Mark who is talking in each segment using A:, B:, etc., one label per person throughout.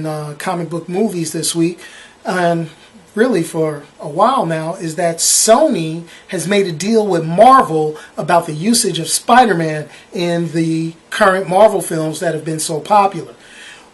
A: in comic book movies this week, and really for a while now, is that Sony has made a deal with Marvel about the usage of Spider-Man in the current Marvel films that have been so popular.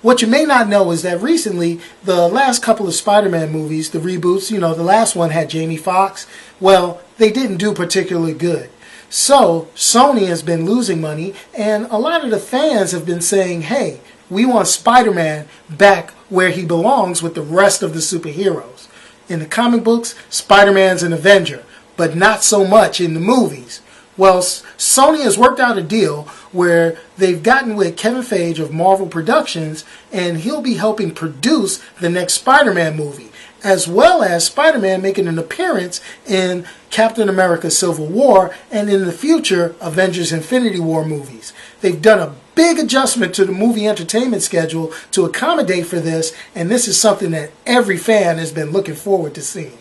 A: What you may not know is that recently, the last couple of Spider-Man movies, the reboots, the last one had Jamie Foxx, well, they didn't do particularly good. So, Sony has been losing money, and a lot of the fans have been saying, hey, we want Spider-Man back where he belongs with the rest of the superheroes. In the comic books, Spider-Man's an Avenger, but not so much in the movies. Well, Sony has worked out a deal where they've gotten with Kevin Feige of Marvel Productions, and he'll be helping produce the next Spider-Man movie, as well as Spider-Man making an appearance in Captain America Civil War and in the future Avengers Infinity War movies. They've done a big adjustment to the movie entertainment schedule to accommodate for this, and this is something that every fan has been looking forward to seeing.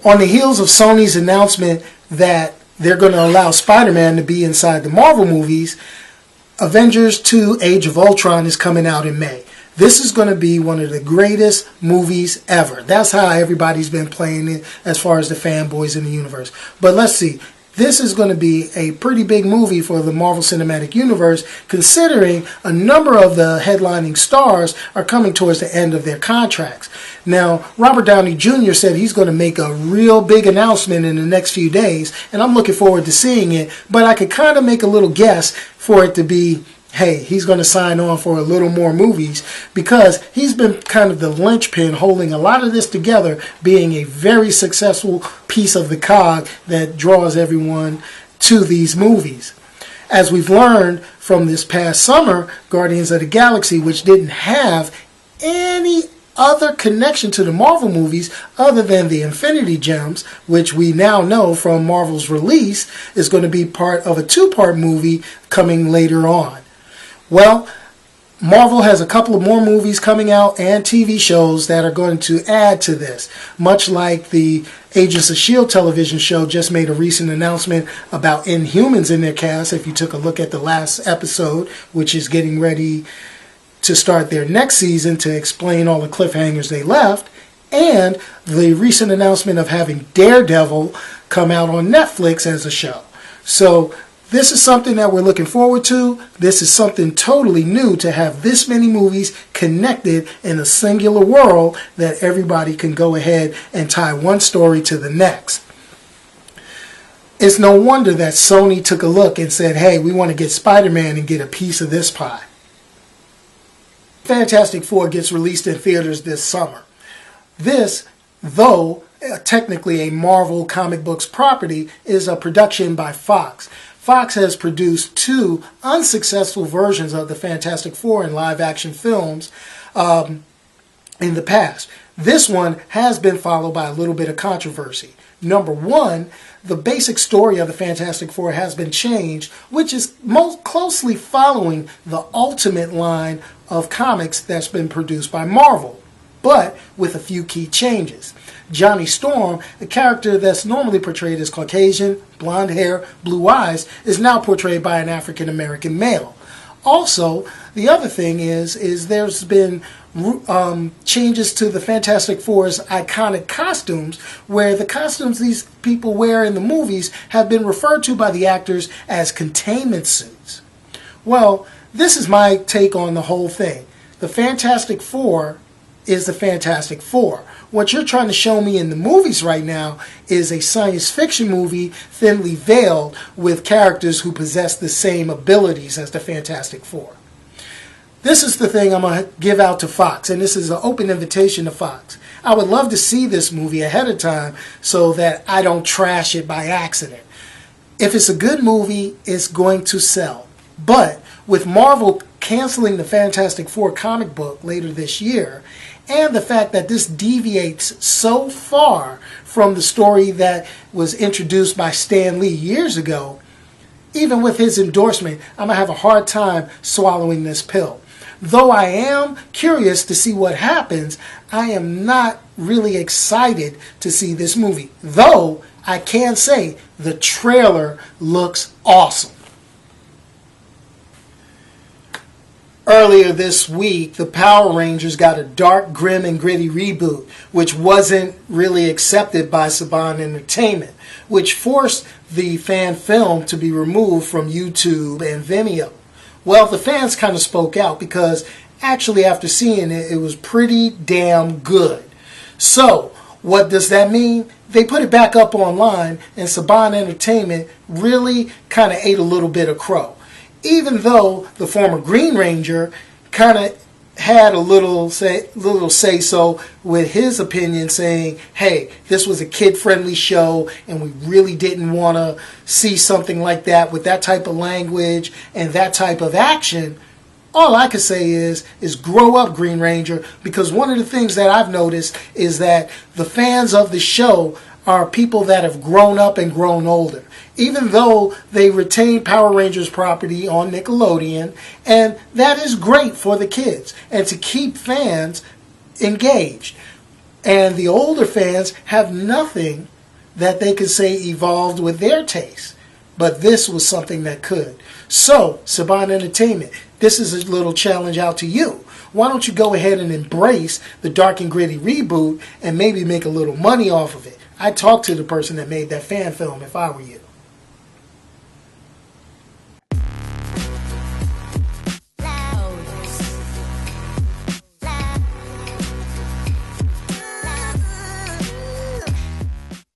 A: On the heels of Sony's announcement that they're going to allow Spider-Man to be inside the Marvel movies, Avengers 2 Age of Ultron is coming out in May. This is going to be one of the greatest movies ever. That's how everybody's been playing it as far as the fanboys in the universe. But let's see. This is going to be a pretty big movie for the Marvel Cinematic Universe, considering a number of the headlining stars are coming towards the end of their contracts. Now, Robert Downey Jr. said he's going to make a real big announcement in the next few days, and I'm looking forward to seeing it, but I could kind of make a little guess for it to be, hey, he's going to sign on for a little more movies, because he's been kind of the linchpin holding a lot of this together, being a very successful piece of the cog that draws everyone to these movies. As we've learned from this past summer, Guardians of the Galaxy, which didn't have any other connection to the Marvel movies other than the Infinity Gems, which we now know from Marvel's release is going to be part of a two-part movie coming later on. Well, Marvel has a couple of more movies coming out and TV shows that are going to add to this. Much like the Agents of S.H.I.E.L.D. television show just made a recent announcement about Inhumans in their cast. If you took a look at the last episode, which is getting ready to start their next season to explain all the cliffhangers they left. And the recent announcement of having Daredevil come out on Netflix as a show. So this is something that we're looking forward to. This is something totally new to have this many movies connected in a singular world that everybody can go ahead and tie one story to the next. It's no wonder that Sony took a look and said, hey, we want to get Spider-Man and get a piece of this pie. Fantastic Four gets released in theaters this summer. This, though technically a Marvel comic books property, is a production by Fox. Fox has produced two unsuccessful versions of the Fantastic Four in live-action films in the past. This one has been followed by a little bit of controversy. Number one, the basic story of the Fantastic Four has been changed, which is most closely following the Ultimate line of comics that's been produced by Marvel, but with a few key changes. Johnny Storm, a character that's normally portrayed as Caucasian, blonde hair, blue eyes, is now portrayed by an African-American male. Also, the other thing is there's been changes to the Fantastic Four's iconic costumes, where the costumes these people wear in the movies have been referred to by the actors as containment suits. Well, this is my take on the whole thing. The Fantastic Four is the Fantastic Four. What you're trying to show me in the movies right now is a science fiction movie thinly veiled with characters who possess the same abilities as the Fantastic Four. This is the thing I'm going to give out to Fox, and this is an open invitation to Fox. I would love to see this movie ahead of time so that I don't trash it by accident. If it's a good movie, it's going to sell. But with Marvel canceling the Fantastic Four comic book later this year, and the fact that this deviates so far from the story that was introduced by Stan Lee years ago, even with his endorsement, I'm going to have a hard time swallowing this pill. Though I am curious to see what happens, I am not really excited to see this movie. Though I can say the trailer looks awesome. earlier this week, the Power Rangers got a dark, grim, and gritty reboot, which wasn't really accepted by Saban Entertainment, which forced the fan film to be removed from YouTube and Vimeo. Well, the fans kind of spoke out because actually after seeing it, it was pretty damn good. So, what does that mean? They put it back up online, and Saban Entertainment really kind of ate a little bit of crow. Even though the former Green Ranger kind of had a little say-so with his opinion, saying, hey, this was a kid-friendly show, and we really didn't want to see something like that with that type of language and that type of action. All I can say is grow up, Green Ranger, because one of the things that I've noticed is that the fans of the show are people that have grown up and grown older. Even though they retain Power Rangers property on Nickelodeon, and that is great for the kids and to keep fans engaged. And the older fans have nothing that they could say evolved with their taste. But this was something that could. So, Saban Entertainment, this is a little challenge out to you. Why don't you go ahead and embrace the dark and gritty reboot and maybe make a little money off of it? I'd talk to the person that made that fan film if I were you.